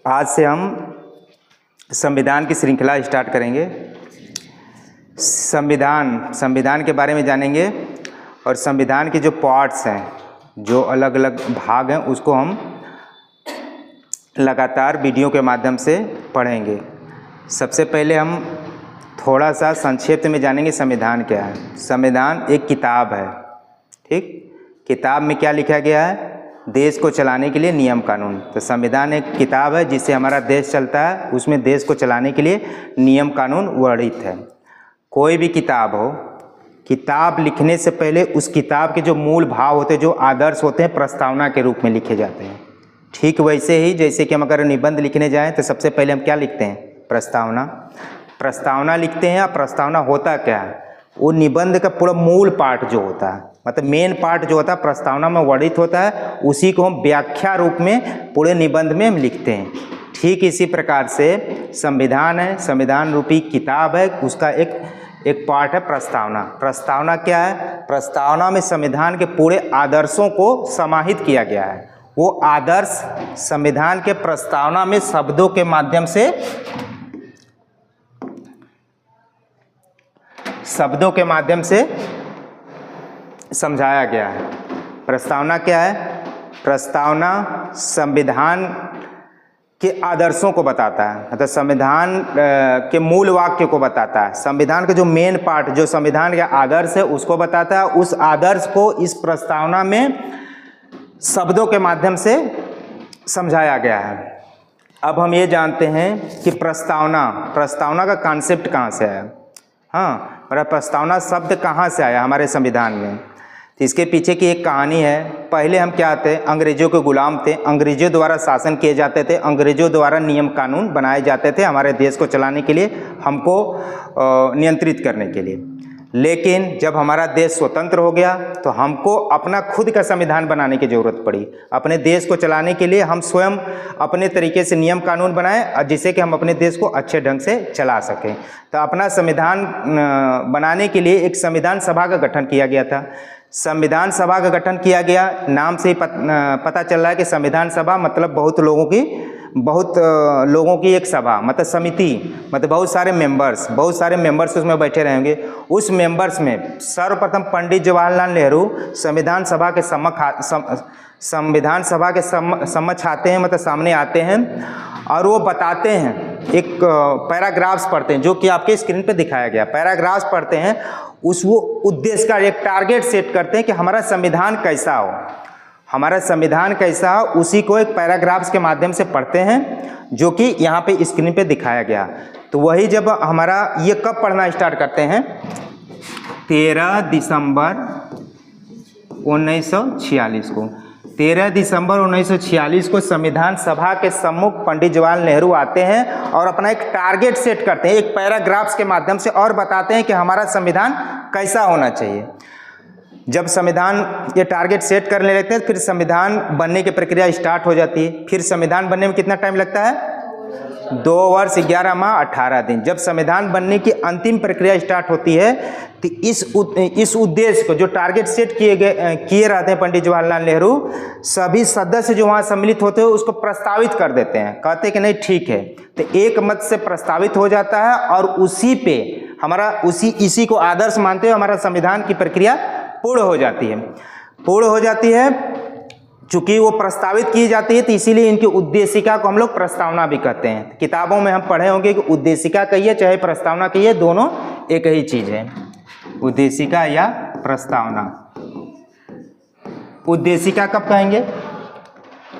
आज से हम संविधान की श्रृंखला स्टार्ट करेंगे। संविधान के बारे में जानेंगे और संविधान के जो पार्ट्स हैं, जो अलग अलग भाग हैं, उसको हम लगातार वीडियो के माध्यम से पढ़ेंगे। सबसे पहले हम थोड़ा सा संक्षेप में जानेंगे संविधान क्या है। संविधान एक किताब है, ठीक। किताब में क्या लिखा गया है? देश को चलाने के लिए नियम कानून। तो संविधान एक किताब है जिससे हमारा देश चलता है, उसमें देश को चलाने के लिए नियम कानून वर्णित है। कोई भी किताब हो, किताब लिखने से पहले उस किताब के जो मूल भाव होते हैं, जो आदर्श होते हैं, प्रस्तावना के रूप में लिखे जाते हैं। ठीक वैसे ही जैसे कि हम अगर निबंध लिखने जाएं तो सबसे पहले हम क्या लिखते हैं? प्रस्तावना। प्रस्तावना लिखते हैं। प्रस्तावना होता क्या है? वो निबंध का पूरा मूल पार्ट जो होता है, मतलब मेन पार्ट जो होता है प्रस्तावना में वर्णित होता है, उसी को हम व्याख्या रूप में पूरे निबंध में हम लिखते हैं। ठीक इसी प्रकार से संविधान है, संविधान रूपी किताब है, उसका एक पार्ट है प्रस्तावना। प्रस्तावना क्या है? प्रस्तावना में संविधान के पूरे आदर्शों को समाहित किया गया है। वो आदर्श संविधान के प्रस्तावना में शब्दों के माध्यम से समझाया गया है। प्रस्तावना क्या है? प्रस्तावना संविधान के आदर्शों को बताता है, मतलब संविधान के मूल वाक्य को बताता है। संविधान का जो मेन पार्ट, जो संविधान का आदर्श है, उसको बताता है। उस आदर्श को इस प्रस्तावना में शब्दों के माध्यम से समझाया गया है। अब हम ये जानते हैं कि प्रस्तावना का कॉन्सेप्ट कहाँ से आया। हाँ, प्रस्तावना शब्द कहाँ से आया हमारे संविधान में? तो इसके पीछे की एक कहानी है। पहले हम क्या थे? अंग्रेजों के गुलाम थे। अंग्रेजों द्वारा शासन किए जाते थे, अंग्रेजों द्वारा नियम कानून बनाए जाते थे हमारे देश को चलाने के लिए, हमको नियंत्रित करने के लिए। लेकिन जब हमारा देश स्वतंत्र हो गया तो हमको अपना खुद का संविधान बनाने की ज़रूरत पड़ी। अपने देश को चलाने के लिए हम स्वयं अपने तरीके से नियम कानून बनाएं, जिससे कि हम अपने देश को अच्छे ढंग से चला सकें। तो अपना संविधान बनाने के लिए एक संविधान सभा का गठन किया गया था। संविधान सभा का गठन किया गया, नाम से ही पता चल रहा है कि संविधान सभा मतलब बहुत लोगों की एक सभा, मतलब समिति, मतलब बहुत सारे मेंबर्स उसमें बैठे रहेंगे। उस मेंबर्स में सर्वप्रथम पंडित जवाहरलाल नेहरू संविधान सभा के समक्ष आते हैं, मतलब सामने आते हैं, और वो बताते हैं, एक पैराग्राफ्स पढ़ते हैं, जो कि आपके स्क्रीन पे दिखाया गया। पैराग्राफ्स पढ़ते हैं, वो उद्देश्य का एक टारगेट सेट करते हैं कि हमारा संविधान कैसा हो, उसी को एक पैराग्राफ्स के माध्यम से पढ़ते हैं, जो कि यहाँ पे स्क्रीन पे दिखाया गया। तो वही जब हमारा ये कब पढ़ना स्टार्ट करते हैं? 13 दिसंबर 1946 को। 13 दिसंबर 1946 को संविधान सभा के सम्मुख पंडित जवाहरलाल नेहरू आते हैं और अपना एक टारगेट सेट करते हैं, एक पैराग्राफ्स के माध्यम से, और बताते हैं कि हमारा संविधान कैसा होना चाहिए। जब संविधान ये टारगेट सेट करने लगते हैं, फिर संविधान बनने की प्रक्रिया स्टार्ट हो जाती है। फिर संविधान बनने में कितना टाइम लगता है? 2 वर्ष 11 माह 18 दिन। जब संविधान बनने की अंतिम प्रक्रिया स्टार्ट होती है तो इस उद्देश्य को, जो टारगेट सेट किए रहते हैं पंडित जवाहरलाल नेहरू, सभी सदस्य जो वहाँ सम्मिलित होते हैं उसको प्रस्तावित कर देते हैं, कहते हैं कि नहीं ठीक है। तो एक मत से प्रस्तावित हो जाता है, और उसी पे हमारा इसी को आदर्श मानते हुए हमारा संविधान की प्रक्रिया पूर्ण हो जाती है। चूंकि वो प्रस्तावित की जाती है, तो इसीलिए इनकी उद्देशिका को हम लोग प्रस्तावना भी कहते हैं। किताबों में हम पढ़े होंगे कि उद्देशिका कहिए चाहे प्रस्तावना कहिए, दोनों एक ही चीज है, उद्देशिका या प्रस्तावना। उद्देशिका कब कहेंगे?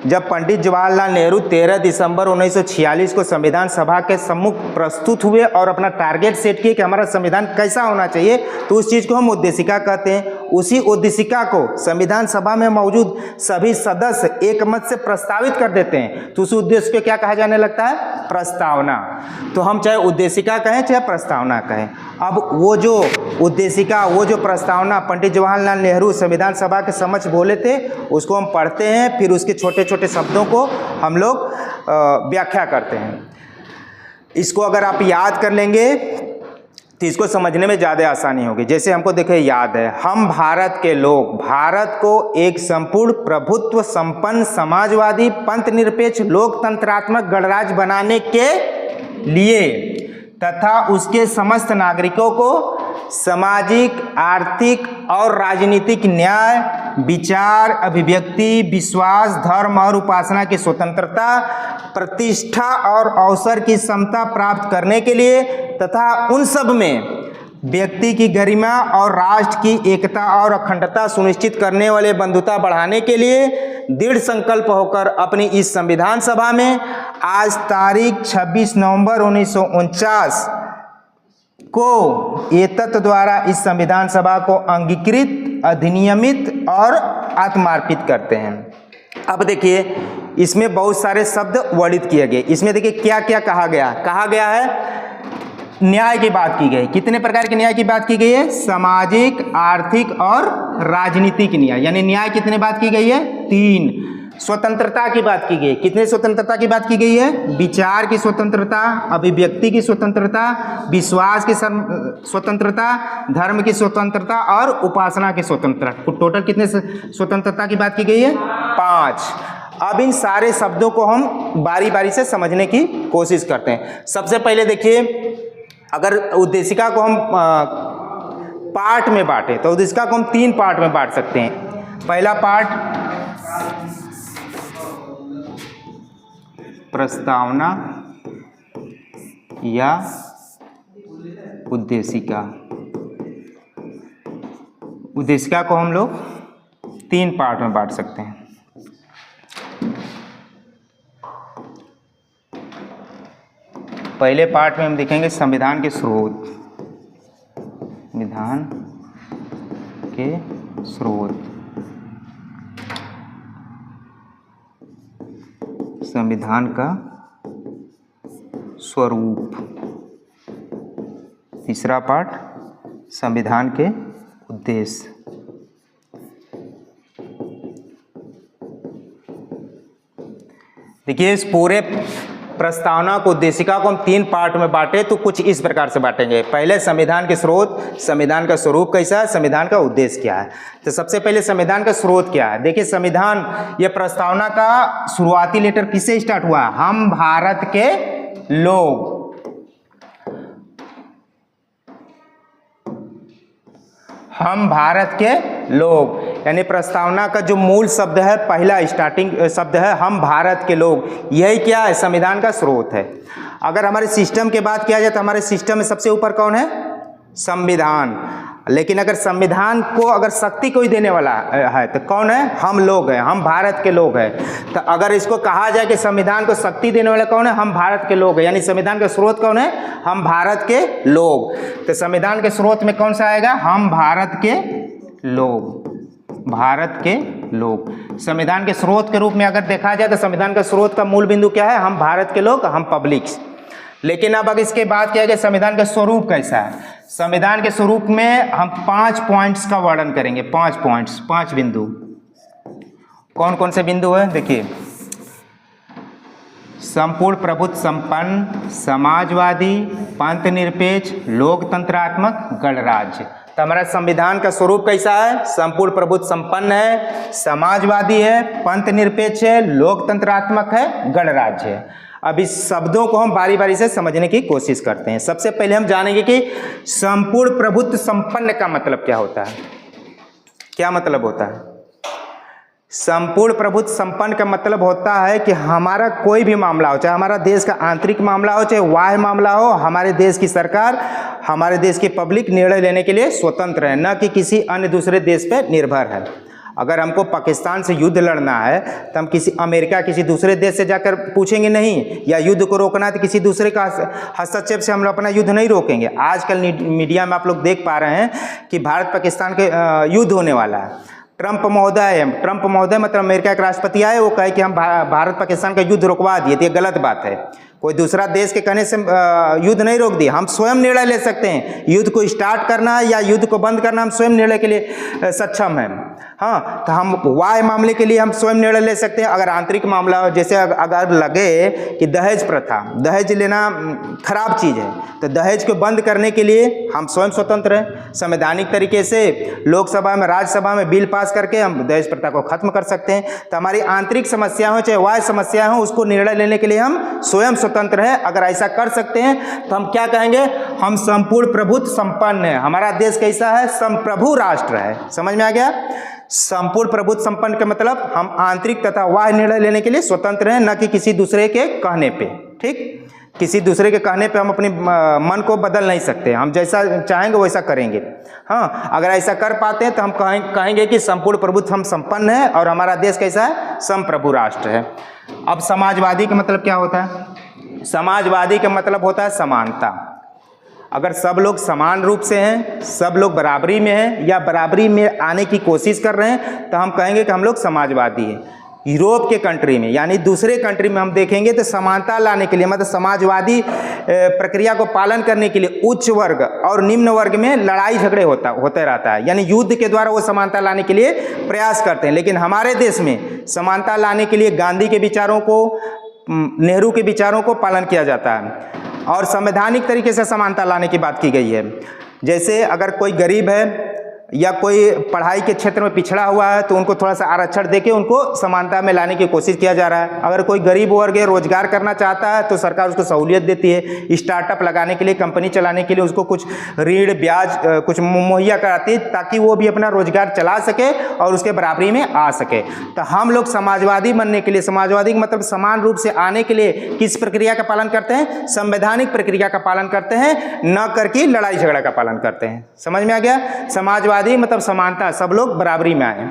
जब पंडित जवाहरलाल नेहरू 13 दिसंबर 1946 को संविधान सभा के सम्मुख प्रस्तुत हुए और अपना टारगेट सेट किए कि हमारा संविधान कैसा होना चाहिए, तो उस चीज़ को हम उद्देशिका कहते हैं। उसी उद्देशिका को संविधान सभा में मौजूद सभी सदस्य एक मत से प्रस्तावित कर देते हैं, तो उस उद्देश्य को क्या कहा जाने लगता है? प्रस्तावना। तो हम चाहे उद्देशिका कहें चाहे प्रस्तावना कहें। अब वो जो उद्देशिका, वो जो प्रस्तावना पंडित जवाहरलाल नेहरू संविधान सभा के समक्ष बोले थे, उसको हम पढ़ते हैं, फिर उसके छोटे छोटे शब्दों को हम लोग व्याख्या करते हैं। इसको अगर आप याद कर लेंगे तो इसको समझने में ज़्यादा आसानी होगी। जैसे हमको देखिए याद है, हम भारत के लोग भारत को एक संपूर्ण प्रभुत्व संपन्न समाजवादी पंथ निरपेक्ष लोकतंत्रात्मक गणराज्य बनाने के लिए तथा उसके समस्त नागरिकों को सामाजिक, आर्थिक और राजनीतिक न्याय, विचार, अभिव्यक्ति, विश्वास, धर्म और उपासना की स्वतंत्रता, प्रतिष्ठा और अवसर की समता प्राप्त करने के लिए तथा उन सब में व्यक्ति की गरिमा और राष्ट्र की एकता और अखंडता सुनिश्चित करने वाले बंधुता बढ़ाने के लिए दृढ़ संकल्प होकर अपनी इस संविधान सभा में आज तारीख 26 नवंबर 1949 को एतत् द्वारा इस संविधान सभा को अंगीकृत, अधिनियमित और आत्मार्पित करते हैं। अब देखिए इसमें बहुत सारे शब्द वर्णित किए गए। इसमें देखिए क्या क्या कहा गया है। न्याय की बात की गई। कितने प्रकार के न्याय की बात की गई है? सामाजिक, आर्थिक और राजनीतिक न्याय, यानी न्याय कितने बात की गई है? 3। स्वतंत्रता की बात की गई। कितने स्वतंत्रता की बात की गई है? विचार की स्वतंत्रता, अभिव्यक्ति की स्वतंत्रता, विश्वास की स्वतंत्रता, धर्म की स्वतंत्रता और उपासना की स्वतंत्रता। टोटल कितने स्वतंत्रता की बात की गई है? 5। अब इन सारे शब्दों को हम बारी बारी से समझने की कोशिश करते हैं। सबसे पहले देखिए, अगर उद्देशिका को हम पार्ट में बांटें तो उद्देशिका को हम 3 पार्ट में बांट सकते हैं। पहला पार्ट प्रस्तावना या उद्देशिका। उद्देशिका को हम लोग 3 पार्ट में बांट सकते हैं। पहले पार्ट में हम देखेंगे संविधान के स्रोत। संविधान के स्रोत, संविधान का स्वरूप। तीसरा पार्ट संविधान के उद्देश्य। देखिए इस पूरे प्रस्तावना को, उद्देशिका को हम 3 पार्ट में बांटे तो कुछ इस प्रकार से बांटेंगे। पहले संविधान के स्रोत, संविधान का स्वरूप कैसा है, संविधान का उद्देश्य क्या है। तो सबसे पहले संविधान का स्रोत क्या है। देखिए संविधान, यह प्रस्तावना का शुरुआती लेटर किससे स्टार्ट हुआ? हम भारत के लोग। हम भारत के लोग, यानी प्रस्तावना का जो मूल शब्द है, पहला स्टार्टिंग शब्द है हम भारत के लोग। यही क्या है? संविधान का स्रोत है। अगर हमारे सिस्टम की बात किया जाए तो हमारे सिस्टम में सबसे ऊपर कौन है? संविधान। लेकिन अगर संविधान को अगर शक्ति कोई देने वाला है तो कौन है? हम लोग हैं, हम भारत के लोग हैं। तो अगर इसको कहा जाए कि संविधान को शक्ति देने वाला कौन है? हम भारत के लोग हैं, यानी संविधान का स्रोत कौन है? हम भारत के लोग। तो संविधान के स्रोत में कौन सा आएगा? हम भारत के लोग। भारत के लोग संविधान के स्रोत के रूप में अगर देखा जाए तो संविधान का स्रोत का मूल बिंदु क्या है? हम भारत के लोग, हम पब्लिक्स। लेकिन अब अगर इसके बाद क्या है कि संविधान का स्वरूप कैसा है। संविधान के स्वरूप में हम 5 पॉइंट्स का वर्णन करेंगे। 5 पॉइंट्स, 5 बिंदु। कौन कौन से बिंदु हैं? देखिए, संपूर्ण प्रभुत्व संपन्न समाजवादी पंथ निरपेक्ष लोकतंत्रात्मक गणराज्य। तो हमारा संविधान का स्वरूप कैसा है? संपूर्ण प्रभुत्व संपन्न है, समाजवादी है, पंथ निरपेक्ष है, लोकतंत्रात्मक है, गणराज्य है। अब इस शब्दों को हम बारी बारी से समझने की कोशिश करते हैं। सबसे पहले हम जानेंगे कि संपूर्ण प्रभुत्व संपन्न का मतलब क्या होता है। क्या मतलब होता है? संपूर्ण प्रभुत्व संपन्न का मतलब होता है कि हमारा कोई भी मामला हो, चाहे हमारा देश का आंतरिक मामला हो, चाहे बाह्य मामला हो, हमारे देश की सरकार, हमारे देश की पब्लिक निर्णय लेने के लिए स्वतंत्र है, न कि किसी अन्य दूसरे देश पर निर्भर है। अगर हमको पाकिस्तान से युद्ध लड़ना है तो हम किसी अमेरिका, किसी दूसरे देश से जाकर पूछेंगे नहीं, या युद्ध को रोकना है तो किसी दूसरे का हस्तक्षेप से हम लोग अपना युद्ध नहीं रोकेंगे। आजकल मीडिया में आप लोग देख पा रहे हैं कि भारत पाकिस्तान के युद्ध होने वाला है। ट्रंप महोदय मतलब अमेरिका के राष्ट्रपति आए, वो कहे कि हम भारत पाकिस्तान का युद्ध रुकवा दिए, तो ये गलत बात है। कोई दूसरा देश के कहने से युद्ध नहीं रोक दिया। हम स्वयं निर्णय ले सकते हैं, युद्ध को स्टार्ट करना है या युद्ध को बंद करना, हम स्वयं निर्णय के लिए सक्षम हैं। हाँ, तो हम वाह्य मामले के लिए हम स्वयं निर्णय ले सकते हैं। अगर आंतरिक मामला हो, जैसे अगर लगे कि दहेज प्रथा, दहेज लेना खराब चीज़ है, तो दहेज को बंद करने के लिए हम स्वयं स्वतंत्र हैं। संवैधानिक तरीके से लोकसभा में, राज्यसभा में बिल पास करके हम दहेज प्रथा को खत्म कर सकते हैं। तो हमारी आंतरिक समस्या हो चाहे वाह्य समस्या हो, उसको निर्णय लेने के लिए हम स्वयं स्वतंत्र हैं। अगर ऐसा कर सकते हैं तो हम क्या कहेंगे? हम संपूर्ण प्रभुत्व संपन्न है। हमारा देश कैसा है? संप्रभु राष्ट्र है। समझ में आ गया? संपूर्ण प्रभुत्व संपन्न का मतलब हम आंतरिक तथा बाह्य निर्णय लेने के लिए स्वतंत्र हैं, न कि किसी दूसरे के कहने पे। ठीक, किसी दूसरे के कहने पे हम अपने मन को बदल नहीं सकते। हम जैसा चाहेंगे वैसा करेंगे। हाँ, अगर ऐसा कर पाते हैं तो हम कहेंगे कि संपूर्ण प्रभुत्व हम संपन्न है और हमारा देश कैसा है? संप्रभु राष्ट्र है। अब समाजवादी का मतलब क्या होता है? समाजवादी का मतलब होता है समानता। अगर सब लोग समान रूप से हैं, सब लोग बराबरी में हैं या बराबरी में आने की कोशिश कर रहे हैं, तो हम कहेंगे कि हम लोग समाजवादी हैं। यूरोप के कंट्री में, यानी दूसरे कंट्री में हम देखेंगे तो समानता लाने के लिए, मतलब समाजवादी प्रक्रिया को पालन करने के लिए उच्च वर्ग और निम्न वर्ग में लड़ाई झगड़े होते रहता है, यानी युद्ध के द्वारा वो समानता लाने के लिए प्रयास करते हैं। लेकिन हमारे देश में समानता लाने के लिए गांधी के विचारों को, नेहरू के विचारों को पालन किया जाता है और संवैधानिक तरीके से समानता लाने की बात की गई है। जैसे अगर कोई गरीब है या कोई पढ़ाई के क्षेत्र में पिछड़ा हुआ है तो उनको थोड़ा सा आरक्षण देके उनको समानता में लाने की कोशिश किया जा रहा है। अगर कोई गरीब वर्ग है, रोजगार करना चाहता है, तो सरकार उसको सहूलियत देती है। स्टार्टअप लगाने के लिए, कंपनी चलाने के लिए उसको कुछ ऋण, ब्याज कुछ मुहैया कराती है ताकि वो भी अपना रोजगार चला सके और उसके बराबरी में आ सके। तो हम लोग समाजवादी बनने के लिए, समाजवादी का मतलब समान रूप से आने के लिए किस प्रक्रिया का पालन करते हैं? संवैधानिक प्रक्रिया का पालन करते हैं, न करके लड़ाई झगड़ा का पालन करते हैं। समझ में आ गया? समाजवादी मतलब समानता, सब लोग बराबरी में आए।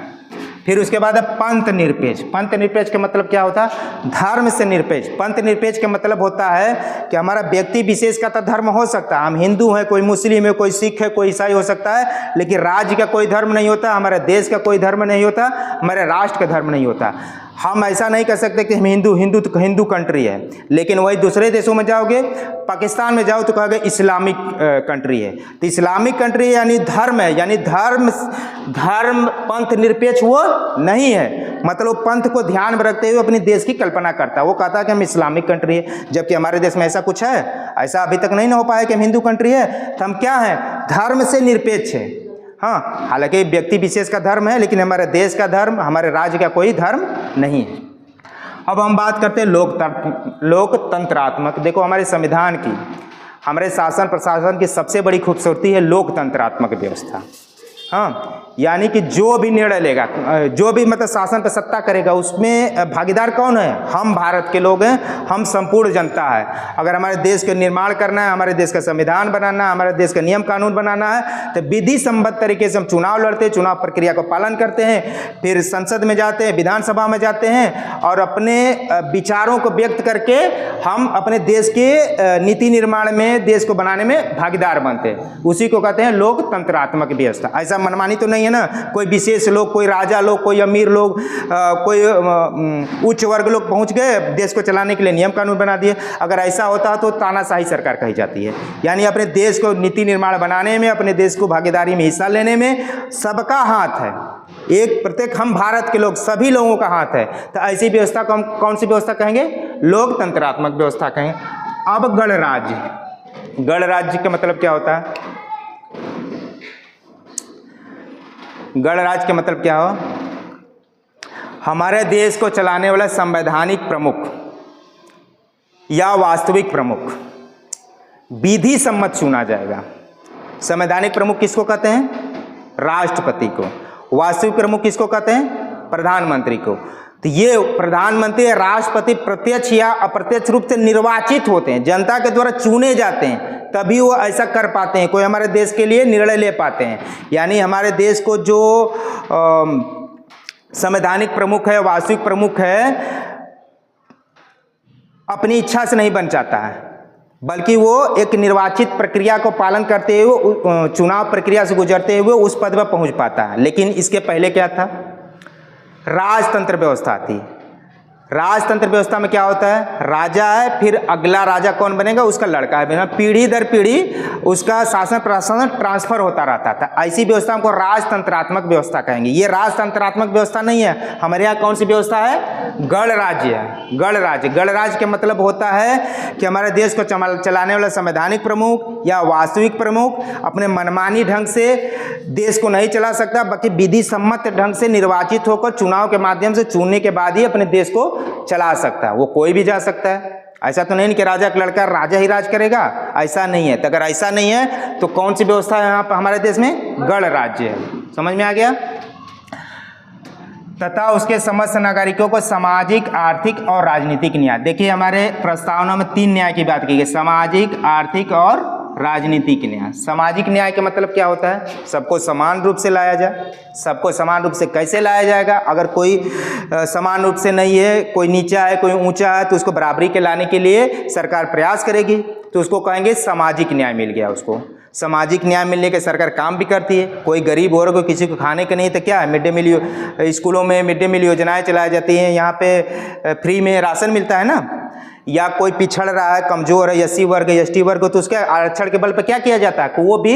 फिर उसके बाद है पंथ निरपेक्ष। पंथ निरपेक्ष का मतलब क्या होता है? धर्म से निरपेक्ष। पंथ निरपेक्ष का मतलब होता है कि हमारा व्यक्ति विशेष का तो धर्म हो सकता है, हम हिंदू हैं, कोई मुस्लिम है, कोई सिख है, कोई ईसाई हो सकता है, लेकिन राज्य का कोई धर्म नहीं होता, हमारे देश का कोई धर्म नहीं होता, हमारे राष्ट्र का धर्म नहीं होता। हम ऐसा नहीं कर सकते कि हम हिंदू कंट्री है, लेकिन वही दूसरे देशों में जाओगे, पाकिस्तान में जाओ तो कहोगे इस्लामिक कंट्री है। तो इस्लामिक कंट्री यानी धर्म है, यानी धर्म पंथ निरपेक्ष वो नहीं है। मतलब पंथ को ध्यान में रखते हुए अपने देश की कल्पना करता है। वो कहता है कि हम इस्लामिक कंट्री है, जबकि हमारे देश में ऐसा कुछ है? ऐसा अभी तक नहीं हो पाया कि हम हिंदू कंट्री है। तो हम क्या है? धर्म से निरपेक्ष है। हाँ, हालांकि व्यक्ति विशेष का धर्म है, लेकिन हमारे देश का धर्म, हमारे राज्य का कोई धर्म नहीं है। अब हम बात करते हैं लोकतंत्रात्मक। देखो, हमारे संविधान की, हमारे शासन प्रशासन की सबसे बड़ी खूबसूरती है लोकतंत्रात्मक व्यवस्था। हाँ, यानी कि जो भी निर्णय लेगा, जो भी मतलब शासन पर सत्ता करेगा, उसमें भागीदार कौन है? हम भारत के लोग हैं, हम संपूर्ण जनता है। अगर हमारे देश का निर्माण करना है, हमारे देश का संविधान बनाना है, हमारे देश का नियम कानून बनाना है, तो विधि सम्मत तरीके से हम चुनाव लड़ते हैं, चुनाव प्रक्रिया को पालन करते हैं, फिर संसद में जाते हैं, विधानसभा में जाते हैं और अपने विचारों को व्यक्त करके हम अपने देश के नीति निर्माण में, देश को बनाने में भागीदार बनते हैं। उसी को कहते हैं लोकतंत्रात्मक व्यवस्था। ऐसा मनमानी तो नहीं है ना, कोई विशेष लोग, कोई राजा लोग, कोई अमीर लोग, कोई उच्च वर्ग लोग पहुंच गए, देश को चलाने के लिए नियम कानून बना दिए। अगर ऐसा होता तो तानाशाही सरकार कही जाती है। यानी अपने देश को नीति निर्माण बनाने में, अपने देश को भागीदारी में हिस्सा लेने में सबका हाथ है। एक प्रत्येक हम भारत के लोग, सभी लोगों का हाथ है। तो ऐसी व्यवस्था को हम कौन सी व्यवस्था कहेंगे? लोकतंत्रात्मक व्यवस्था कहेंगे। अब गणराज्य। गणराज्य का मतलब क्या होता है? गणराज्य का मतलब क्या हो? हमारे देश को चलाने वाला संवैधानिक प्रमुख या वास्तविक प्रमुख विधि सम्मत चुना जाएगा। संवैधानिक प्रमुख किसको कहते हैं? राष्ट्रपति को। वास्तविक प्रमुख किसको कहते हैं? प्रधानमंत्री को। तो ये प्रधानमंत्री, राष्ट्रपति प्रत्यक्ष या अप्रत्यक्ष रूप से निर्वाचित होते हैं, जनता के द्वारा चुने जाते हैं, तभी वो ऐसा कर पाते हैं, कोई हमारे देश के लिए निर्णय ले पाते हैं। यानी हमारे देश को जो संवैधानिक प्रमुख है, वास्तविक प्रमुख है, अपनी इच्छा से नहीं बन जाता है, बल्कि वो एक निर्वाचित प्रक्रिया को पालन करते हुए, चुनाव प्रक्रिया से गुजरते हुए उस पद पर पहुंच पाता है। लेकिन इसके पहले क्या था? राजतंत्र व्यवस्था थी। राजतंत्र व्यवस्था में क्या होता है, राजा है, फिर अगला राजा कौन बनेगा, उसका लड़का है, पीढ़ी दर पीढ़ी उसका शासन प्रशासन ट्रांसफर होता रहता था। ऐसी व्यवस्था को राजतंत्रात्मक व्यवस्था कहेंगे। ये राजतंत्रात्मक व्यवस्था नहीं है। हमारे यहाँ कौन सी व्यवस्था है, गणराज्य है। गणराज्य, गणराज्य का मतलब होता है कि हमारे देश को चलाने वाला संवैधानिक प्रमुख या वास्तविक प्रमुख अपने मनमानी ढंग से देश को नहीं चला सकता, बल्कि विधि सम्मत ढंग से निर्वाचित होकर चुनाव के माध्यम से चुनने के बाद ही अपने देश को चला सकता है। वो कोई भी जा सकता है। ऐसा तो नहीं कि राजा का लड़का राजा ही राज करेगा, ऐसा नहीं है। तो अगर ऐसा नहीं है तो कौन सी व्यवस्था है यहाँ पर हमारे देश में, गणराज्य है। समझ में आ गया। तथा उसके समस्त नागरिकों को सामाजिक, आर्थिक और राजनीतिक न्याय। देखिए हमारे प्रस्तावना में 3 न्याय की बात की गई, सामाजिक, आर्थिक और राजनीतिक न्याय। सामाजिक न्याय का मतलब क्या होता है, सबको समान रूप से लाया जाए। सबको समान रूप से कैसे लाया जाएगा, अगर कोई समान रूप से नहीं है, कोई नीचा है कोई ऊंचा है, तो उसको बराबरी के लाने के लिए सरकार प्रयास करेगी, तो उसको कहेंगे सामाजिक न्याय मिल गया। उसको सामाजिक न्याय मिलने के सरकार काम भी करती है। कोई गरीब हो रहा, कोई किसी को खाने का नहीं, तो क्या है, मिड डे मील, स्कूलों में मिड डे मील योजनाएं चलाई जाती हैं, यहाँ पे फ्री में राशन मिलता है ना। या कोई पिछड़ रहा है, कमजोर है, एससी वर्ग, एसटी वर्ग, तो उसके आरक्षण के बल पर क्या किया जाता है कि वो भी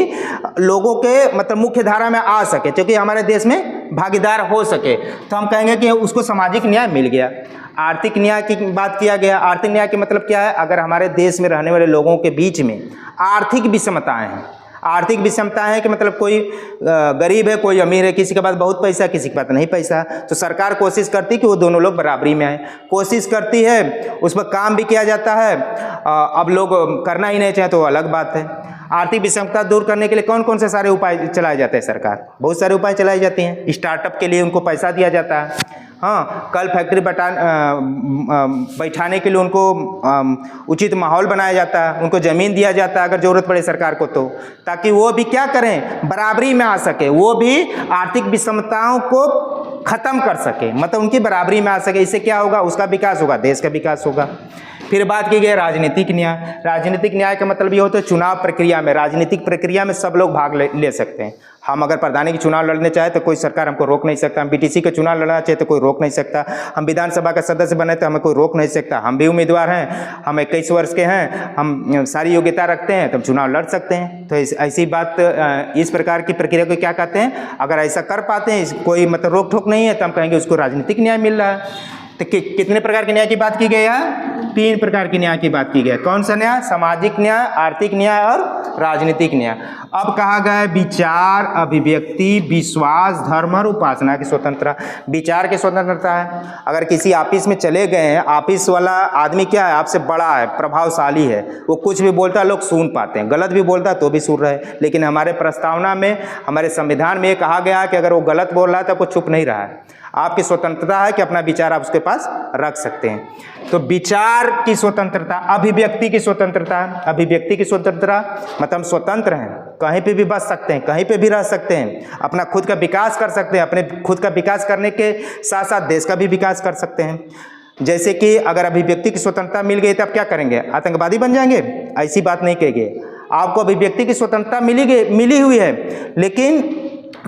लोगों के मतलब मुख्य धारा में आ सके, क्योंकि हमारे देश में भागीदार हो सके, तो हम कहेंगे कि उसको सामाजिक न्याय मिल गया। आर्थिक न्याय की बात किया गया। आर्थिक न्याय के मतलब क्या है, अगर हमारे देश में रहने वाले लोगों के बीच में आर्थिक विषमताएं हैं, आर्थिक विषमता है कि मतलब कोई गरीब है, कोई अमीर है, किसी के पास बहुत पैसा है, किसी के पास नहीं पैसा, तो सरकार कोशिश करती है कि वो दोनों लोग बराबरी में आए, कोशिश करती है, उस पर काम भी किया जाता है। अब लोग करना ही नहीं चाहे तो अलग बात है। आर्थिक विषमता दूर करने के लिए कौन कौन से सारे उपाय चलाए जाते हैं, सरकार बहुत सारे उपाय चलाई जाती हैं। स्टार्टअप के लिए उनको पैसा दिया जाता है, हाँ, कल फैक्ट्री बैठाने के लिए उनको उचित माहौल बनाया जाता है, उनको ज़मीन दिया जाता है अगर ज़रूरत पड़े सरकार को, तो ताकि वो भी क्या करें, बराबरी में आ सके, वो भी आर्थिक विषमताओं को ख़त्म कर सके, मतलब उनकी बराबरी में आ सके। इससे क्या होगा, उसका विकास होगा, देश का विकास होगा। फिर बात की गई राजनीतिक न्याय। राजनीतिक न्याय का मतलब ये होता है चुनाव प्रक्रिया में, राजनीतिक प्रक्रिया में सब लोग भाग ले सकते हैं। हम अगर प्रधानी की चुनाव लड़ने चाहे तो कोई सरकार हमको रोक नहीं सकता, हम बीटीसी का चुनाव लड़ना चाहे तो कोई रोक नहीं सकता, हम विधानसभा का सदस्य बने तो हमें कोई रोक नहीं सकता, हम भी उम्मीदवार हैं, हम 21 वर्ष के हैं, हम सारी योग्यता रखते हैं तो हम चुनाव लड़ सकते हैं। तो ऐसी बात, इस प्रकार की प्रक्रिया को क्या कहते हैं, अगर ऐसा कर पाते हैं, कोई मतलब रोक टोक नहीं है, तो हम कहेंगे उसको राजनीतिक न्याय मिल रहा है। तो कितने प्रकार के न्याय की बात की गई है, 3 प्रकार के न्याय की बात की गई है। कौन सा न्याय, सामाजिक न्याय, आर्थिक न्याय और राजनीतिक न्याय। अब कहा गया है विचार, अभिव्यक्ति, विश्वास, धर्म और उपासना की स्वतंत्रता। विचार की स्वतंत्रता है, अगर किसी ऑफिस में चले गए हैं, ऑफिस वाला आदमी क्या है, आपसे बड़ा है, प्रभावशाली है, वो कुछ भी बोलता है लोग सुन पाते हैं, गलत भी बोलता है तो भी सुन रहे हैं। लेकिन हमारे प्रस्तावना में, हमारे संविधान में कहा गया है कि अगर वो गलत बोल रहा है तो आपको चुप नहीं रहा है, आपकी स्वतंत्रता है कि अपना विचार आप उसके पास रख सकते हैं। तो विचार की स्वतंत्रता, अभिव्यक्ति की स्वतंत्रता। अभिव्यक्ति की स्वतंत्रता मतलब हम स्वतंत्र हैं, कहीं पे भी बस सकते हैं, कहीं पे भी रह सकते हैं, अपना खुद का विकास कर सकते हैं, अपने खुद का विकास करने के साथ साथ देश का भी विकास कर सकते हैं। जैसे कि अगर अभिव्यक्ति की स्वतंत्रता मिल गई तो आप क्या करेंगे, आतंकवादी बन जाएंगे, ऐसी बात नहीं कहेंगे। आपको अभिव्यक्ति की स्वतंत्रता मिली हुई है, लेकिन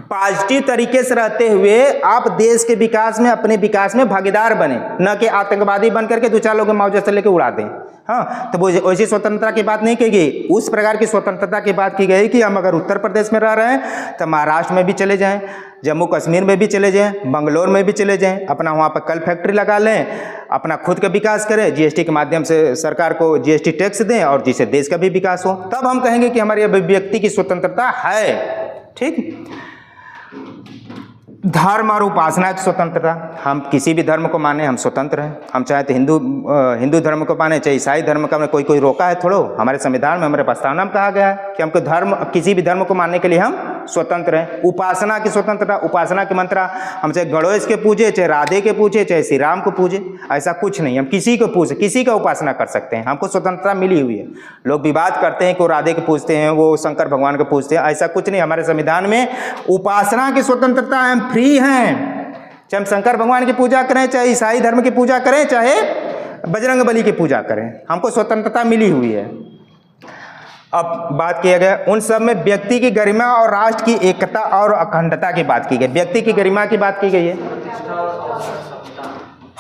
पॉजिटिव तरीके से रहते हुए आप देश के विकास में, अपने विकास में भागीदार बने, न कि आतंकवादी बन करके 2-4 लोग मौजे से लेके उड़ा दें। हाँ, तो वो वैसी स्वतंत्रता की बात नहीं की गई, उस प्रकार की स्वतंत्रता की बात की गई कि हम अगर उत्तर प्रदेश में रह रहे हैं तो महाराष्ट्र में भी चले जाएं, जम्मू कश्मीर में भी चले जाएं, बंगलोर में भी चले जाएं, अपना वहाँ पर कल फैक्ट्री लगा लें, अपना खुद का विकास करें, जीएसटी के माध्यम से सरकार को जीएसटी टैक्स दें और जिससे देश का भी विकास हो, तब हम कहेंगे कि हमारी अभिव्यक्ति की स्वतंत्रता है। ठीक। धर्म और उपासना की स्वतंत्रता, हम किसी भी धर्म को माने, हम स्वतंत्र हैं, हम चाहे तो हिंदू धर्म को माने, चाहे ईसाई धर्म का, कोई रोका है थोड़ो। हमारे संविधान में, हमारे प्रस्तावना में कहा गया है कि हमको किसी भी धर्म को मानने के लिए हम स्वतंत्र हैं। उपासना की स्वतंत्रता, उपासना की मंत्रा, हम चाहे गणेश के पूजे, चाहे राधे के पूजे, चाहे श्री राम को पूजे, ऐसा कुछ नहीं, हम किसी को पूजे, किसी का उपासना कर सकते हैं, हमको स्वतंत्रता मिली हुई है। लोग विवाद करते हैं कि वो राधे को पूजते हैं, वो शंकर भगवान को पूजते हैं, ऐसा कुछ नहीं। हमारे संविधान में उपासना की स्वतंत्रता है, हम फ्री हैं, चाहे हम शंकर भगवान की पूजा करें, चाहे ईसाई धर्म की पूजा करें, चाहे बजरंग बली की पूजा करें, हमको स्वतंत्रता मिली हुई है। अब बात किया गया उन सब में व्यक्ति की गरिमा और राष्ट्र की एकता और अखंडता की बात की गई। व्यक्ति की गरिमा की बात की गई है,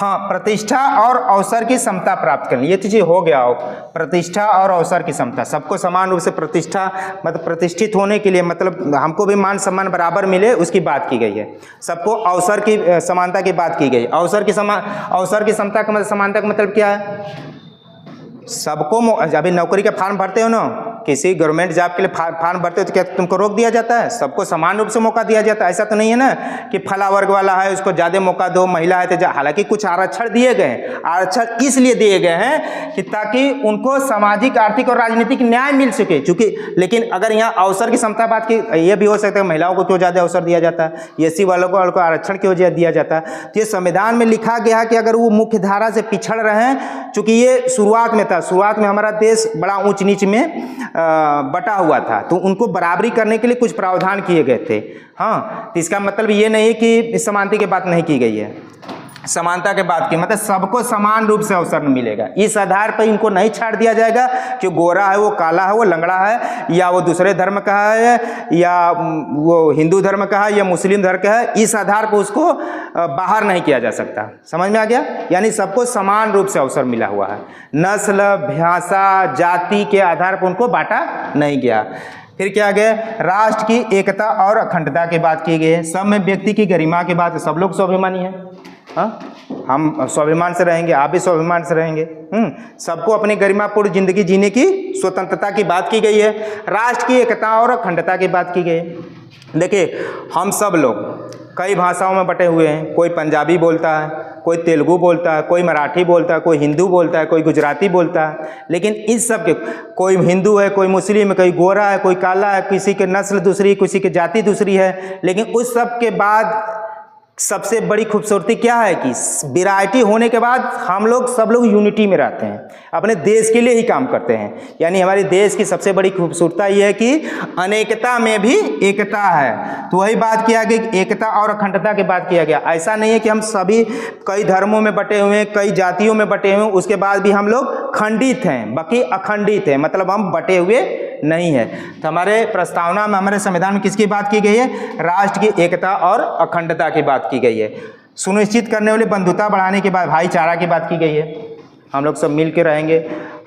हाँ, प्रतिष्ठा और अवसर की समता प्राप्त करनी, ये चीज़ हो गया हो। प्रतिष्ठा और अवसर की समता, सबको समान रूप से प्रतिष्ठा मतलब प्रतिष्ठित होने के लिए, मतलब हमको भी मान सम्मान बराबर मिले, उसकी बात की गई है। सबको अवसर की समानता की बात की गई। अवसर की समता का मतलब समानता का मतलब क्या है? सबको अभी नौकरी का फॉर्म भरते हो ना, किसी गवर्नमेंट जॉब के लिए फॉर्म भरते हो तो क्या तुमको रोक दिया जाता है? सबको समान रूप से मौका दिया जाता है। ऐसा तो नहीं है ना कि फला वर्ग वाला है उसको ज़्यादा मौका दो, महिला है तो हालांकि कुछ आरक्षण दिए गए हैं। आरक्षण इसलिए दिए गए हैं कि ताकि उनको सामाजिक, आर्थिक और राजनीतिक न्याय मिल सके। चूंकि लेकिन अगर यहाँ अवसर की समता बात की, ये भी हो सकता है महिलाओं को क्यों ज़्यादा अवसर दिया जाता है, एससी वालों को आरक्षण क्यों दिया जाता है? तो ये संविधान में लिखा गया है कि अगर वो मुख्य धारा से पिछड़ रहे हैं, चूंकि ये शुरुआत में था, शुरुआत में हमारा देश बड़ा ऊंच नीच में बटा हुआ था, तो उनको बराबरी करने के लिए कुछ प्रावधान किए गए थे। हाँ, तो इसका मतलब ये नहीं कि समानता की बात नहीं की गई है, समानता के बात की मतलब सबको समान रूप से अवसर मिलेगा। इस आधार पर इनको नहीं छाड़ दिया जाएगा कि गोरा है, वो काला है, वो लंगड़ा है, या वो दूसरे धर्म का है, या वो हिंदू धर्म का है, या मुस्लिम धर्म का है। इस आधार पर उसको बाहर नहीं किया जा सकता। समझ में आ गया? यानी सबको समान रूप से अवसर मिला हुआ है। नस्ल, भाषा, जाति के आधार पर उनको बांटा नहीं गया। फिर क्या गया? राष्ट्र की एकता और अखंडता की बात की गई है। सब में व्यक्ति की गरिमा की बात है। सब लोग स्वाभिमानी हैं। हाँ, हम स्वाभिमान से रहेंगे, आप भी स्वाभिमान से रहेंगे। सबको अपनी गरिमापूर्ण जिंदगी जीने की स्वतंत्रता की बात की गई है। राष्ट्र की एकता और अखंडता की बात की गई है। देखिए, हम सब लोग कई भाषाओं में बटे हुए हैं। कोई पंजाबी बोलता है, कोई तेलुगु बोलता है, कोई मराठी बोलता है, कोई हिंदू बोलता है, कोई गुजराती बोलता है। लेकिन इस सब के, कोई हिंदू है, कोई मुस्लिम है, कोई गोरा है, कोई काला है, किसी की नस्ल दूसरी, किसी की जाति दूसरी है। लेकिन उस सब के बाद सबसे बड़ी खूबसूरती क्या है कि वैरायटी होने के बाद हम लोग सब लोग यूनिटी में रहते हैं, अपने देश के लिए ही काम करते हैं। यानी हमारे देश की सबसे बड़ी खूबसूरता यह है कि अनेकता में भी एकता है। तो वही बात किया गया, एकता और अखंडता की बात किया गया। ऐसा नहीं है कि हम सभी कई धर्मों में बटे हुए हैं, कई जातियों में बटे हुए हैं, उसके बाद भी हम लोग खंडित हैं, बाकी अखंडित हैं, मतलब हम बटे हुए नहीं है। तो हमारे प्रस्तावना में, हमारे संविधान में किसकी बात की गई है? राष्ट्र की एकता और अखंडता की बात की गई है। सुनिश्चित करने वाली बंधुता बढ़ाने के बाद भाईचारा की बात की गई है। हम लोग सब मिल के रहेंगे,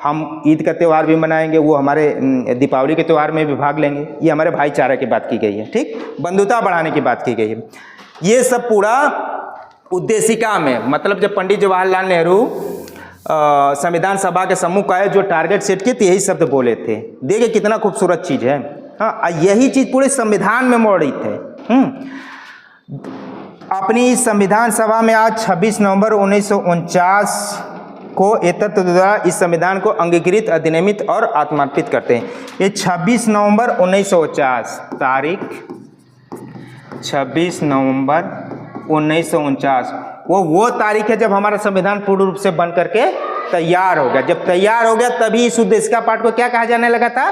हम ईद का त्यौहार भी मनाएंगे, वो हमारे दीपावली के त्यौहार में भी भाग लेंगे। ये हमारे भाईचारा की बात की गई है। ठीक, बंधुता बढ़ाने की बात की गई है। ये सब पूरा उद्देशिका में, मतलब जब पंडित जवाहरलाल नेहरू संविधान सभा के सम्मुख आए, जो टारगेट सेट किए थे, यही शब्द बोले थे। देखिए कितना खूबसूरत चीज है। हाँ, यही चीज पूरे संविधान में मौजूद है। अपनी संविधान सभा में आज 26 नवंबर 1949 को ये तत्व द्वारा इस संविधान को अंगीकृत, अधिनियमित और आत्मार्पित करते हैं। ये 26 नवंबर 1949 तारीख, 26 नवंबर 1949 वो तारीख है जब हमारा संविधान पूर्ण रूप से बन करके तैयार हो गया। जब तैयार हो गया तभी इस उद्देशिका पाठ को क्या कहा जाने लगा था?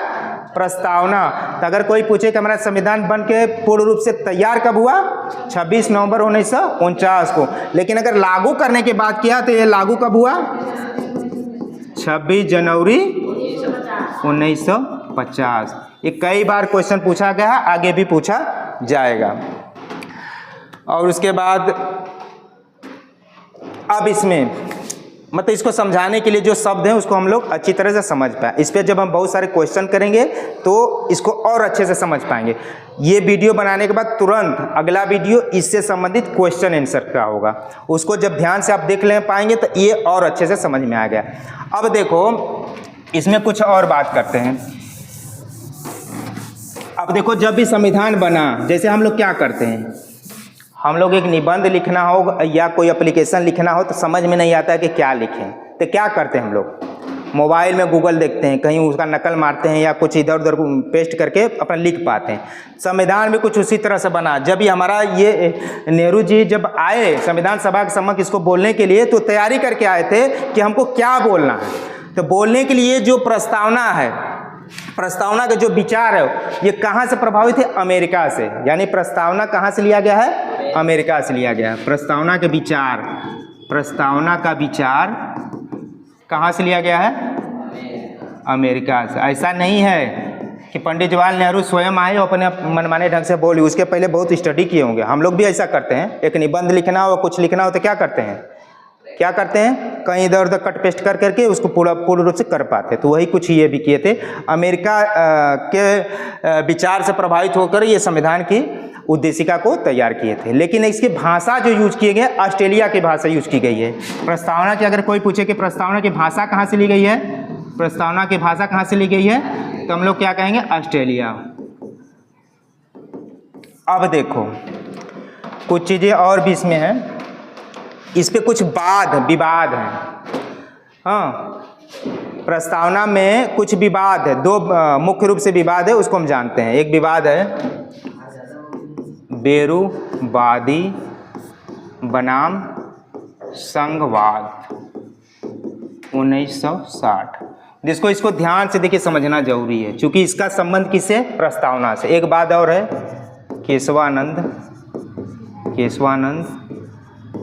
प्रस्तावना। तो अगर कोई पूछे कि हमारा संविधान बन के पूर्ण रूप से तैयार कब हुआ? 26 नवंबर 1949 को। लेकिन अगर लागू करने की बात किया तो ये लागू कब हुआ? 26 जनवरी 1950। ये कई बार क्वेश्चन पूछा गया, आगे भी पूछा जाएगा। और उसके बाद अब इसमें मतलब इसको समझाने के लिए जो शब्द हैं उसको हम लोग अच्छी तरह से समझ पाए। इस पर जब हम बहुत सारे क्वेश्चन करेंगे तो इसको और अच्छे से समझ पाएंगे। ये वीडियो बनाने के बाद तुरंत अगला वीडियो इससे संबंधित क्वेश्चन आंसर का होगा, उसको जब ध्यान से आप देख ले पाएंगे तो ये और अच्छे से समझ में आ गया। अब देखो इसमें कुछ और बात करते हैं। अब देखो जब भी संविधान बना, जैसे हम लोग क्या करते हैं, हम लोग एक निबंध लिखना हो या कोई एप्लीकेशन लिखना हो तो समझ में नहीं आता है कि क्या लिखें, तो क्या करते हैं हम लोग? मोबाइल में गूगल देखते हैं, कहीं उसका नकल मारते हैं या कुछ इधर उधर पेस्ट करके अपना लिख पाते हैं। संविधान भी कुछ उसी तरह से बना। जब भी हमारा ये नेहरू जी जब आए संविधान सभा के सम्मुख इसको बोलने के लिए, तो तैयारी करके आए थे कि हमको क्या बोलना है। तो बोलने के लिए जो प्रस्तावना है, प्रस्तावना का जो विचार है, ये कहाँ से प्रभावित है? अमेरिका से। यानी प्रस्तावना कहाँ से लिया गया है? अमेरिका से लिया गया है। प्रस्तावना के विचार, प्रस्तावना का विचार कहाँ से लिया गया है? अमेरिका से। ऐसा नहीं है कि पंडित जवाहरलाल नेहरू स्वयं आए और अपने मनमाने ढंग से बोले, उसके पहले बहुत स्टडी किए होंगे। हम लोग भी ऐसा करते हैं, एक निबंध लिखना हो, कुछ लिखना हो तो क्या करते हैं? क्या करते हैं, कहीं इधर उधर कट पेस्ट कर करके उसको पूर्ण रूप से कर पाते। तो वही कुछ ये भी किए थे। अमेरिका के विचार से प्रभावित होकर ये संविधान की उद्देशिका को तैयार किए थे। लेकिन इसकी भाषा जो यूज किए गए, ऑस्ट्रेलिया की भाषा यूज की गई है। प्रस्तावना की अगर कोई पूछे कि प्रस्तावना की भाषा कहाँ से ली गई है, प्रस्तावना की भाषा कहाँ से ली गई है, तो हम लोग क्या कहेंगे, ऑस्ट्रेलिया। अब देखो कुछ चीज़ें और भी इसमें हैं, इस पे कुछ विवाद हैं। हाँ, प्रस्तावना में कुछ विवाद है, दो मुख्य रूप से विवाद है, उसको हम जानते हैं। एक विवाद है बेरूवादी बनाम संघवाद 1960, जिसको इसको ध्यान से देखिए समझना जरूरी है, क्योंकि इसका संबंध किससे, प्रस्तावना से। एक बात और है, केशवानंद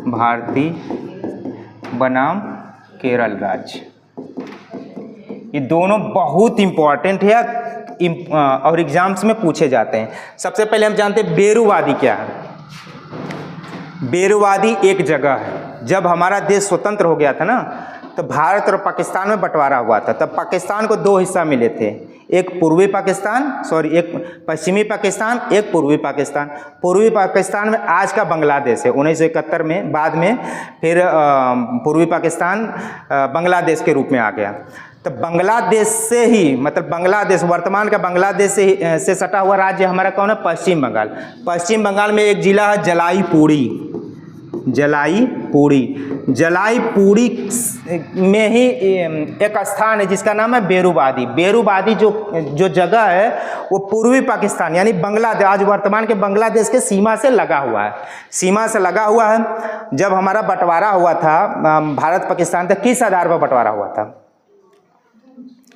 भारती बनाम केरल राज्य, ये दोनों बहुत इंपॉर्टेंट है और एग्जाम्स में पूछे जाते हैं। सबसे पहले हम जानते हैं बेरूवादी क्या है। बेरूवादी एक जगह है, जब हमारा देश स्वतंत्र हो गया था ना, तो भारत और पाकिस्तान में बंटवारा हुआ था। तब पाकिस्तान को दो हिस्सा मिले थे, एक पश्चिमी पाकिस्तान, एक पूर्वी पाकिस्तान। पूर्वी पाकिस्तान में आज का बांग्लादेश है। 1971 में बाद में फिर पूर्वी पाकिस्तान बांग्लादेश के रूप में आ गया। तो बांग्लादेश से ही, मतलब बांग्लादेश, वर्तमान का बांग्लादेश से सटा हुआ राज्य हमारा कौन है, पश्चिम बंगाल। पश्चिम बंगाल में एक जिला है जलाईपुरी में ही एक स्थान है जिसका नाम है बेरूवादी। बेरूवादी जो जगह है वो पूर्वी पाकिस्तान यानी बांग्लादेश, आज वर्तमान के बांग्लादेश के सीमा से लगा हुआ है। जब हमारा बंटवारा हुआ था भारत पाकिस्तान, तक किस आधार पर बंटवारा हुआ था,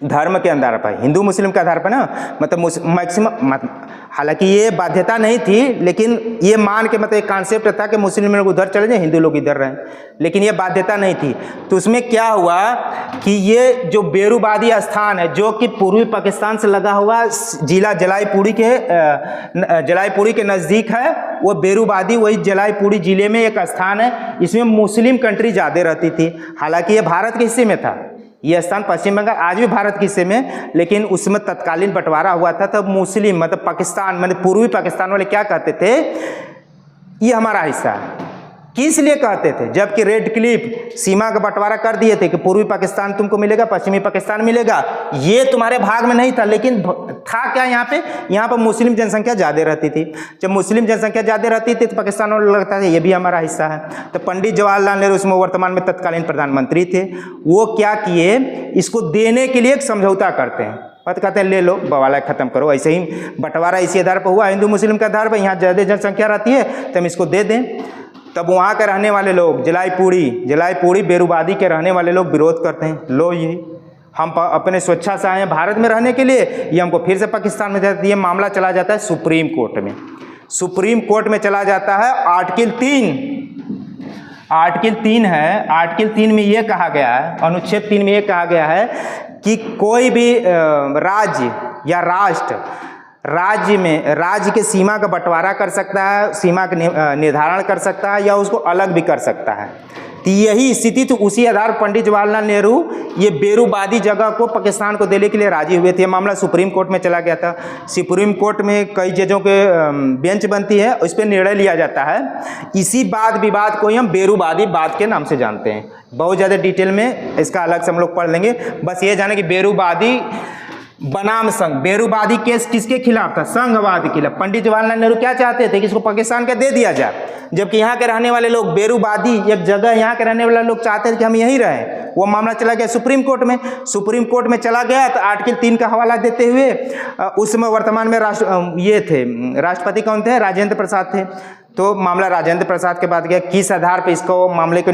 धर्म के आधार पर, हिंदू मुस्लिम के आधार पर ना, मतलब मैक्सिमम, हालांकि ये बाध्यता नहीं थी, लेकिन ये मान के मतलब एक कॉन्सेप्ट था कि मुस्लिम लोग उधर चले जाए, हिंदू लोग इधर रहें, लेकिन ये बाध्यता नहीं थी। तो उसमें क्या हुआ कि ये जो बेरूवादी स्थान है, जो कि पूर्वी पाकिस्तान से लगा हुआ जिला जलाईपुरी के नज़दीक है, वो बेरूवादी, वही जलाईपुरी जिले में एक स्थान है। इसमें मुस्लिम कंट्री ज़्यादा रहती थी। हालांकि ये भारत के हिस्से में था, ये स्थान पश्चिम बंगाल आज भी भारत के हिस्से में, लेकिन उसमें तत्कालीन बंटवारा हुआ था। तब मुस्लिम, मतलब पाकिस्तान, मतलब पूर्वी पाकिस्तान वाले क्या कहते थे, ये हमारा हिस्सा है। किस लिए कहते थे, जबकि रेड क्लिफ सीमा का बंटवारा कर दिए थे कि पूर्वी पाकिस्तान तुमको मिलेगा, पश्चिमी पाकिस्तान मिलेगा, ये तुम्हारे भाग में नहीं था। लेकिन था क्या, यहाँ पर मुस्लिम जनसंख्या ज़्यादा रहती थी। जब मुस्लिम जनसंख्या ज़्यादा रहती थी तो पाकिस्तान वालों को लगता था ये भी हमारा हिस्सा है। तो पंडित जवाहरलाल नेहरू उसमें वर्तमान में तत्कालीन प्रधानमंत्री थे, वो क्या किए, इसको देने के लिए एक समझौता करते हैं। बात कहते हैं ले लो, बवाला खत्म करो। ऐसे ही बंटवारा इसी आधार पर हुआ, हिंदू मुस्लिम के आधार पर, यहाँ ज़्यादा जनसंख्या रहती है तो हम इसको दे दें। तब वहाँ के रहने वाले लोग, जलाईपुरी बेरूवादी के रहने वाले लोग विरोध करते हैं, लो ये हम अपने स्वेच्छा से आए हैं भारत में रहने के लिए, ये हमको फिर से पाकिस्तान में जाता है। ये मामला चला जाता है सुप्रीम कोर्ट में चला जाता है। आर्टिकल 3 है, आर्टिकल 3 में ये कहा गया है, अनुच्छेद 3 में ये कहा गया है कि कोई भी राज्य या राज्य के सीमा का बंटवारा कर सकता है, सीमा का निर्धारण कर सकता है, या उसको अलग भी कर सकता है। तो यही स्थिति, तो उसी आधार पंडित जवाहरलाल नेहरू ये बेरूवादी जगह को पाकिस्तान को देने के लिए राजी हुए थे। मामला सुप्रीम कोर्ट में चला गया था। सुप्रीम कोर्ट में कई जजों के बेंच बनती है, उस पर निर्णय लिया जाता है। इसी वाद विवाद को ही हम बेरूवादी वाद के नाम से जानते हैं। बहुत ज़्यादा डिटेल में इसका अलग से हम लोग पढ़ लेंगे। बस ये जाने कि बेरूवादी बनाम संघ, बेरूवादी केस किसके खिलाफ था, संघवाद के खिलाफ। पंडित जवाहरलाल नेहरू क्या चाहते थे कि इसको पाकिस्तान का दे दिया जाए, जबकि यहाँ के रहने वाले लोग, बेरूवादी एक जगह, यहाँ के रहने वाले लोग चाहते थे कि हम यहीं रहें। वो मामला चला गया सुप्रीम कोर्ट में चला गया। तो आर्टिकल 3 का हवाला देते हुए उसमें वर्तमान में राष्ट्रपति कौन थे, राजेंद्र प्रसाद थे। तो मामला राजेंद्र प्रसाद के बाद गया, किस आधार पर इसको मामले को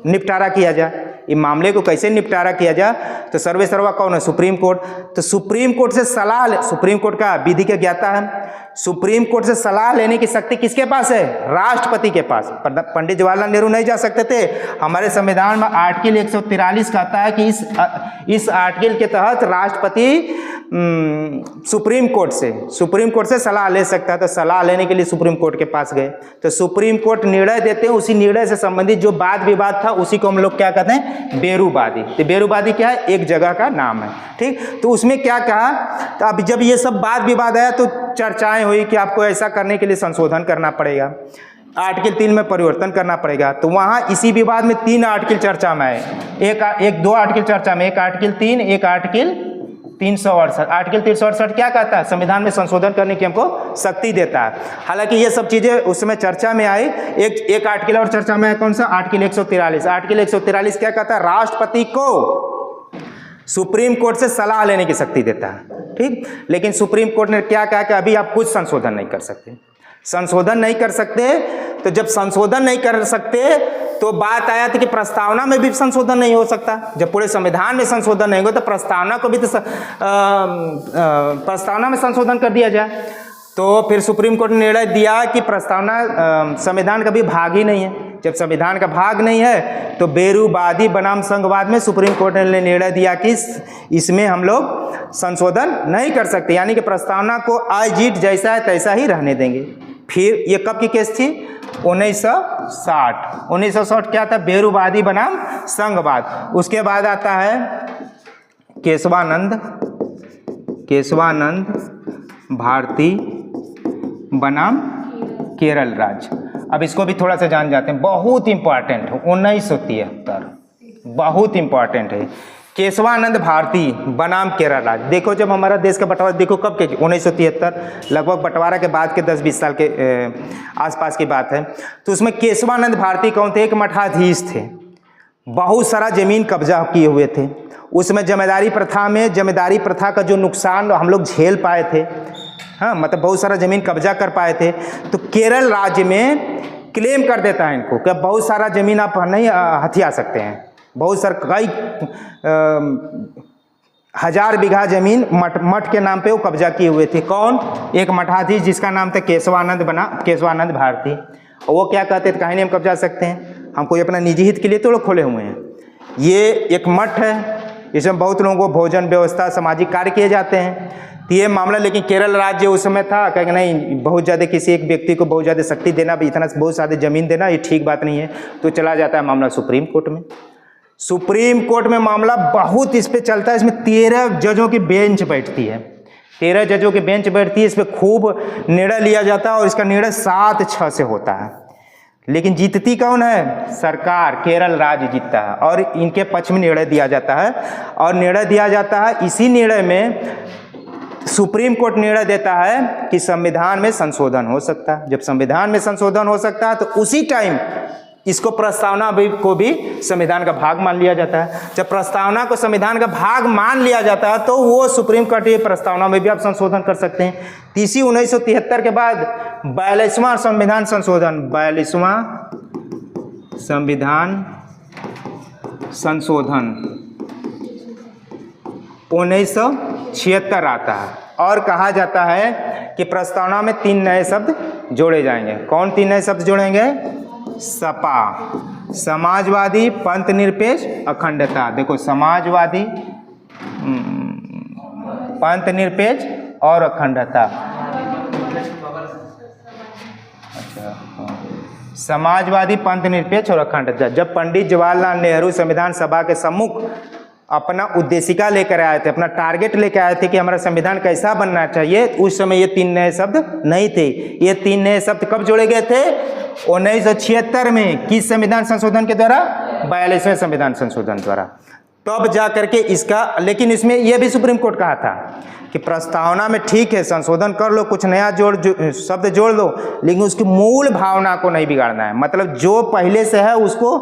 निपटारा किया जाए, ये मामले को कैसे निपटारा किया जाए। तो सर्वे सर्वा कौन है, सुप्रीम कोर्ट। तो सुप्रीम कोर्ट से सलाह, सुप्रीम कोर्ट का विधि का ज्ञाता है, सुप्रीम कोर्ट से सलाह लेने की शक्ति किसके पास है, राष्ट्रपति के पास। पंडित जवाहरलाल नेहरू नहीं जा सकते थे। हमारे संविधान में आर्टिकल 143 कहता है कि इस आर्टिकल के तहत राष्ट्रपति सुप्रीम कोर्ट से सलाह ले सकता है। तो सलाह लेने के लिए सुप्रीम कोर्ट के पास गए, तो सुप्रीम कोर्ट निर्णय देते हैं, उसी निर्णय से संबंधित जो वाद विवाद था उसी को हम लोग क्या कहते हैं, बेरुवादी। तो बेरुवादी क्या है, एक जगह का नाम है, ठीक। तो उसमें क्या कहा, तो अब जब ये सब वाद विवाद आया तो चर्चाएं हुई कि आपको ऐसा करने के लिए संशोधन करना पड़ेगा, आर्टिकल 3 में परिवर्तन करना पड़ेगा। तो वहाँ इसी विवाद में 3 आर्टिकल चर्चा में आए, दो आर्टिकल चर्चा में, एक आर्टिकल 3, एक आर्टिकल 368। आर्टिकल 368 क्या कहता है, संविधान में संशोधन करने की हमको शक्ति देता है। हालांकि ये सब चीज़ें उस समय चर्चा में आई। एक आर्टिकल और चर्चा में है, कौन सा, आर्टिकल 143। आर्टिकल 143 क्या कहता है, राष्ट्रपति को सुप्रीम कोर्ट से सलाह लेने की शक्ति देता है, ठीक। लेकिन सुप्रीम कोर्ट ने क्या कहा कि अभी आप कुछ संशोधन नहीं कर सकते, संशोधन नहीं कर सकते। तो जब संशोधन नहीं कर सकते तो बात आया था कि प्रस्तावना में भी संशोधन नहीं हो सकता। जब पूरे संविधान में संशोधन नहीं हो तो प्रस्तावना को भी तो प्रस्तावना में संशोधन कर दिया जाए। तो फिर सुप्रीम कोर्ट ने निर्णय दिया कि प्रस्तावना संविधान का भी भाग ही नहीं है। जब संविधान का भाग नहीं है तो बेरुवादी बनाम संघवाद में सुप्रीम कोर्ट ने निर्णय दिया कि इसमें हम लोग संशोधन नहीं कर सकते, यानी कि प्रस्तावना को आज जीत जैसा है तैसा ही रहने देंगे। फिर ये कब की केस थी, 1960 क्या था, बेरुवादी बनाम संघवाद। उसके बाद आता है केशवानंद भारती बनाम केरल राज्य। अब इसको भी थोड़ा सा जान जाते हैं, बहुत इंपॉर्टेंट है, 1973 बहुत इंपॉर्टेंट है। केशवानंद भारती बनाम केरल राज्य। देखो जब हमारा देश का बंटवारा, देखो कब के, 1973, लगभग बंटवारा के बाद के 10-20 साल के आसपास की बात है। तो उसमें केशवानंद भारती कौन थे, एक मठाधीश थे, बहुत सारा जमीन कब्जा किए हुए थे। उसमें जमींदारी प्रथा का जो नुकसान हम लोग झेल पाए थे, हाँ, मतलब बहुत सारा जमीन कब्जा कर पाए थे। तो केरल राज्य में क्लेम कर देता है इनको कि बहुत सारा जमीन आप नहीं हथिया सकते हैं। बहुत सारे कई 1000 बीघा जमीन मठ के नाम पे वो कब्जा किए हुए थे। कौन, एक मठाधीश जिसका नाम था केशवानंद भारती। और वो क्या कहते थे, कहीं नहीं हम कब्जा सकते हैं, हम कोई अपना निजी हित के लिए तो लोग खोले हुए हैं। ये एक मठ है, इसमें बहुत लोगों को भोजन व्यवस्था सामाजिक कार्य किए जाते हैं। तो ये मामला, लेकिन केरल राज्य उस समय था कि नहीं, बहुत ज़्यादा किसी एक व्यक्ति को बहुत ज़्यादा शक्ति देना, इतना बहुत ज़्यादा जमीन देना ये ठीक बात नहीं है। तो चला जाता है मामला सुप्रीम कोर्ट में। सुप्रीम कोर्ट में मामला बहुत इस पे चलता है। इसमें 13 जजों की बेंच बैठती है, 13 जजों की बेंच बैठती है। इस पर खूब निर्णय लिया जाता है और इसका निर्णय 7-6 से होता है। लेकिन जीतती कौन है, सरकार, केरल राज्य जीतता है और इनके पक्ष में निर्णय दिया जाता है। और निर्णय दिया जाता है, इसी निर्णय में सुप्रीम कोर्ट निर्णय देता है कि संविधान में संशोधन हो सकता है। जब संविधान में संशोधन हो सकता है तो उसी टाइम इसको प्रस्तावना को भी संविधान का भाग मान लिया जाता है। जब प्रस्तावना को संविधान का भाग मान लिया जाता है तो वो सुप्रीम कोर्ट की प्रस्तावना में भी आप संशोधन कर सकते हैं। तीसरी 1973 के बाद 42वां संविधान संशोधन, 42वां संविधान संशोधन 1976 आता है और कहा जाता है कि प्रस्तावना में 3 नए शब्द जोड़े जाएंगे। कौन 3 नए शब्द जोड़ेंगे, सपा, समाजवादी, पंथ निरपेक्ष, अखंडता। देखो समाजवादी, पंथ निरपेक्ष और अखंडता। अच्छा, समाजवादी, पंथ निरपेक्ष और अखंडता। जब पंडित जवाहरलाल नेहरू संविधान सभा के सम्मुख अपना उद्देशिका लेकर आए थे, अपना टारगेट लेकर आए थे कि हमारा संविधान कैसा बनना चाहिए, उस समय ये 3 नए शब्द नहीं थे। ये 3 नए शब्द कब जोड़े गए थे, 1976 में। किस संविधान संशोधन के द्वारा, 42वें संविधान संशोधन द्वारा। तब जा करके इसका, लेकिन इसमें यह भी सुप्रीम कोर्ट कहा था कि प्रस्तावना में ठीक है संशोधन कर लो, कुछ नया शब्द जोड़ लो, लेकिन उसकी मूल भावना को नहीं बिगाड़ना है। मतलब जो पहले से है उसको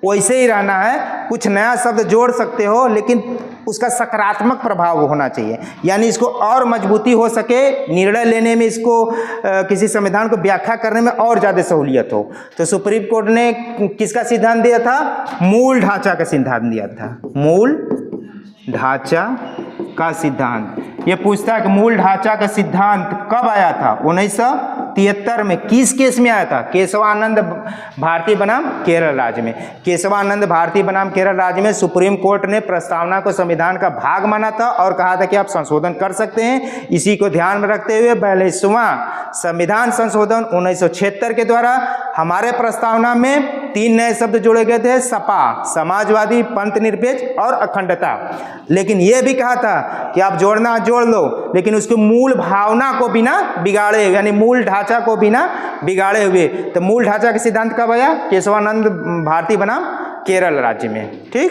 वैसे ही रहना है। कुछ नया शब्द जोड़ सकते हो लेकिन उसका सकारात्मक प्रभाव होना चाहिए, यानी इसको और मजबूती हो सके, निर्णय लेने में, इसको किसी संविधान को व्याख्या करने में और ज़्यादा सहूलियत हो। तो सुप्रीम कोर्ट ने किसका सिद्धांत दिया था, मूल ढांचा का सिद्धांत दिया था। मूल ढांचा का सिद्धांत। ये पूछता है कि मूल ढांचा का सिद्धांत कब आया था, 1973 में किस केस में आया था? केशवानंद भारती बनाम केरल राज्य में। केशवानंद भारती बनाम केरल राज्य में सुप्रीम कोर्ट ने प्रस्तावना को संविधान का भाग माना था और कहा था कि आप संशोधन कर सकते हैं। इसी को ध्यान में रखते हुए 42वां संविधान संशोधन 1976 के द्वारा हमारे प्रस्तावना में 3 नए शब्द जोड़े गए थे, सपा, समाजवादी, पंथ निरपेक्ष और अखंडता। लेकिन यह भी कहा था कि आप जोड़ना जोड़ लो, लेकिन उसकी मूल भावना को बिना बिगाड़े, यानी मूल ढांचा को बिना बिगाड़े हुए। तो मूल ढांचा के सिद्धांत कब आया? केशवानंद भारती बनाम केरल राज्य में। ठीक,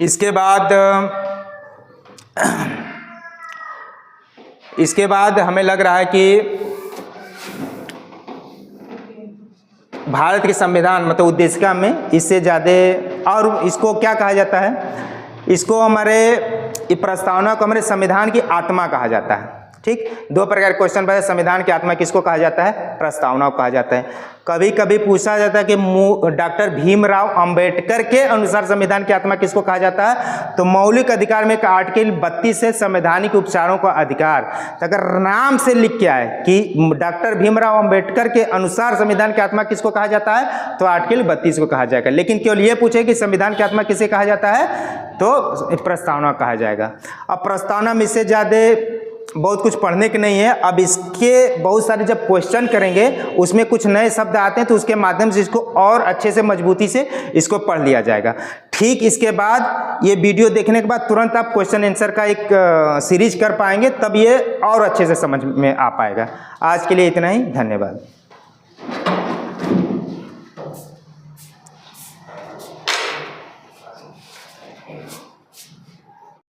इसके बाद हमें लग रहा है कि भारत के संविधान मतलब उद्देशिका में इससे ज़्यादा, और इसको क्या कहा जाता है? इसको हमारे प्रस्तावना को हमारे संविधान की आत्मा कहा जाता है। ठीक, 2 प्रकार के क्वेश्चन पर संविधान की आत्मा किसको कहा जाता है? प्रस्तावना को कहा जाता है। कभी कभी पूछा जाता है कि डॉक्टर भीमराव अंबेडकर के अनुसार संविधान की आत्मा किसको कहा जाता है? तो मौलिक अधिकार में आर्टिकल 32 से संवैधानिक उपचारों का अधिकार। तो अगर नाम से लिख के आए कि डॉक्टर भीमराव अंबेडकर के अनुसार संविधान की आत्मा किसको कहा जाता है, तो आर्टिकल 32 को कहा जाएगा। लेकिन केवल ये पूछे कि संविधान की आत्मा किसे कहा जाता है, तो प्रस्तावना कहा जाएगा। अब प्रस्तावना में इससे ज़्यादा बहुत कुछ पढ़ने के नहीं है। अब इसके बहुत सारे जब क्वेश्चन करेंगे उसमें कुछ नए शब्द आते हैं, तो उसके माध्यम से इसको और अच्छे से मजबूती से इसको पढ़ लिया जाएगा। ठीक, इसके बाद ये वीडियो देखने के बाद तुरंत आप क्वेश्चन आंसर का एक सीरीज कर पाएंगे, तब ये और अच्छे से समझ में आ पाएगा। आज के लिए इतना ही, धन्यवाद।